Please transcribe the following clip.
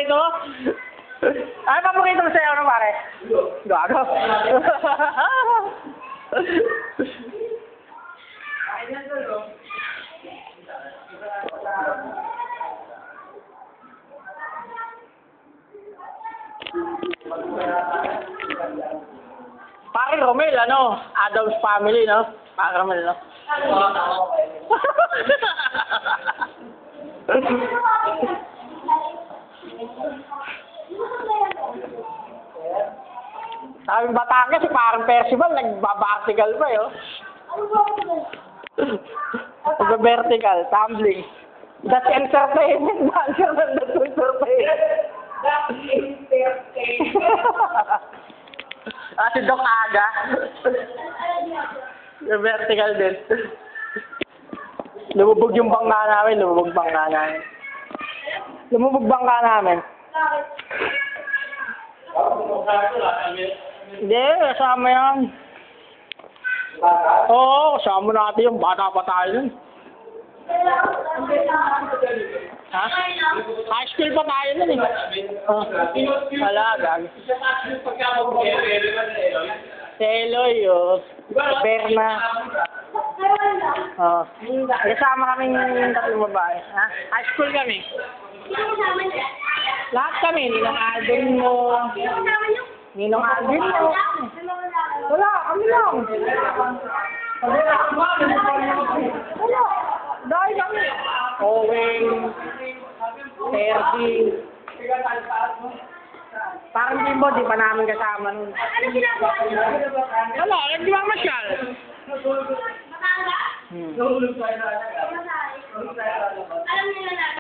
paborito mo? Ano paborito mo sa'yo, ano pare? Gago. Pare Romel, ano? Adam's Family, no? Pare Romel, no? Sabi Batangas, parang Percival, nagbabartical pa, yun. Nagba-vertical, tumbling. That's entertainment, dancer na that's entertainment. That's entertainment. Si Doc Aga. Vertical din. Lumubog yung bangka namin, lumubog bangka namin. Lumubog bangka namin. Hindi, kasama yan. Oo, kasama natin yung bata pa tayo nun. Ha? High school pa tayo nun eh. Oh. Wala, gag. Si Eloy, Berna. Oh. Kasama kaming tatlong babae. Ha? High school kami. Lahat kami, Ninong Alvin mo. Ninong Alvin mo. Wala, kami lang. Wala. Dahil kami. Owen. Sergi. Parang Jimbo, di pa namin kasama nun. Ano ginagawa niyo? Wala, hindi ba masyal? Matanda? Hmm. Alam niyo na